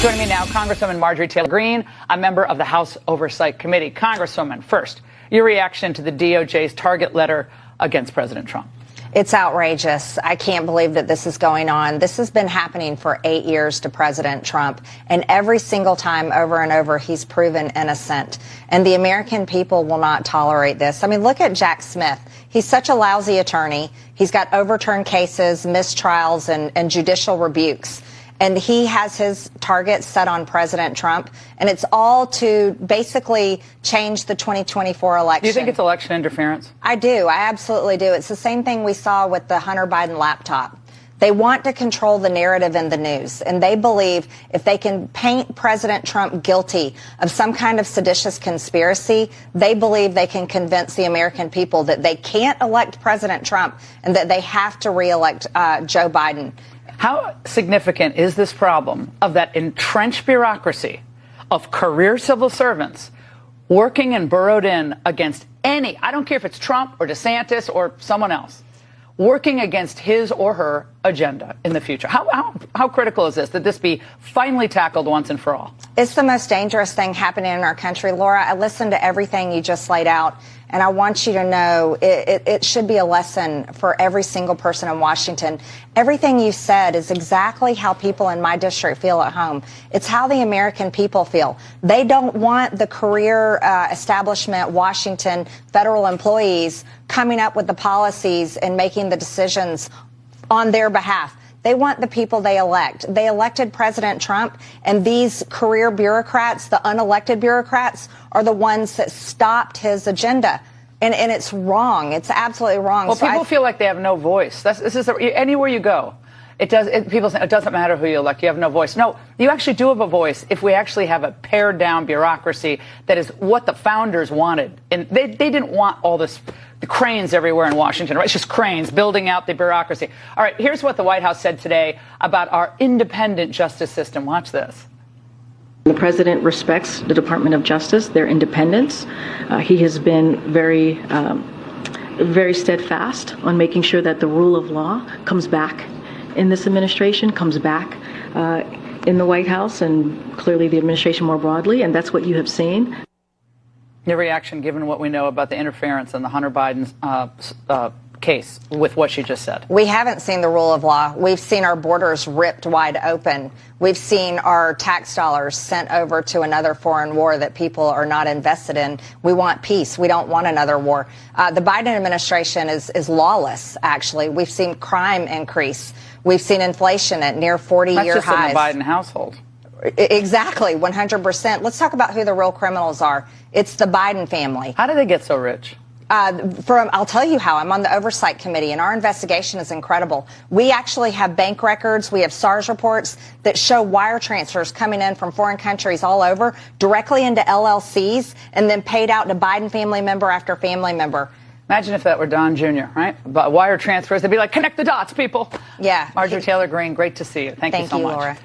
Joining me now, Congresswoman Marjorie Taylor Greene, a member of the House Oversight Committee. Congresswoman, first, your reaction to the DOJ's target letter against President Trump. It's outrageous. I can't believe that this is going on. This has been happening for 8 years to President Trump, and every single time over and over he's proven innocent. And the American people will not tolerate this. I mean, look at Jack Smith. He's such a lousy attorney. He's got overturned cases, mistrials, and judicial rebukes. And he has his target set on President Trump, and it's all to basically change the 2024 election. Do you think it's election interference? I do. I absolutely do. It's the same thing we saw with the Hunter Biden laptop. They want to control the narrative in the news, and they believe if they can paint President Trump guilty of some kind of seditious conspiracy, they believe they can convince the American people that they can't elect President Trump and that they have to reelect Joe Biden. How significant is this problem of that entrenched bureaucracy of career civil servants working and burrowed in against any, I don't care if it's Trump or DeSantis or someone else, working against his or her agenda in the future? How critical is this, that this be finally tackled once and for all? It's the most dangerous thing happening in our country. Laura, I listened to everything you just laid out, and I want you to know it should be a lesson for every single person in Washington. Everything you said is exactly how people in my district feel at home. It's how the American people feel. They don't want the career establishment, Washington, federal employees coming up with the policies and making the decisions on their behalf. They want the people they elect. They elected President Trump, and these career bureaucrats, the unelected bureaucrats, are the ones that stopped his agenda. And it's wrong. It's absolutely wrong. Well, people feel like they have no voice. Anywhere you go. People say it doesn't matter who you elect. You have no voice. No, you actually do have a voice if we actually have a pared down bureaucracy that is what the founders wanted. And they didn't want all this, the cranes everywhere in Washington, right? It's just cranes building out the bureaucracy. All right, here's what the White House said today about our independent justice system. Watch this. The president respects the Department of Justice, their independence. He has been very steadfast on making sure that the rule of law comes back in this administration, comes back in the White House, and clearly the administration more broadly, and that's what you have seen. Your reaction, given what we know about the interference in the Hunter Biden's case with what she just said? We haven't seen the rule of law. We've seen our borders ripped wide open. We've seen our tax dollars sent over to another foreign war that people are not invested in. We want peace. We don't want another war. The Biden administration is lawless, actually. We've seen crime increase. We've seen inflation at near 40-year highs. That's just in the Biden household. Exactly, 100%. Let's talk about who the real criminals are. It's the Biden family. How do they get so rich? I'll tell you how. I'm on the Oversight Committee, and our investigation is incredible. We actually have bank records. We have SARS reports that show wire transfers coming in from foreign countries all over directly into LLCs and then paid out to Biden family member after family member. Imagine if that were Don Jr., right? But wire transfers, they'd be like, connect the dots, people. Yeah. Marjorie Taylor Greene, great to see you. Thank you so much. Laura.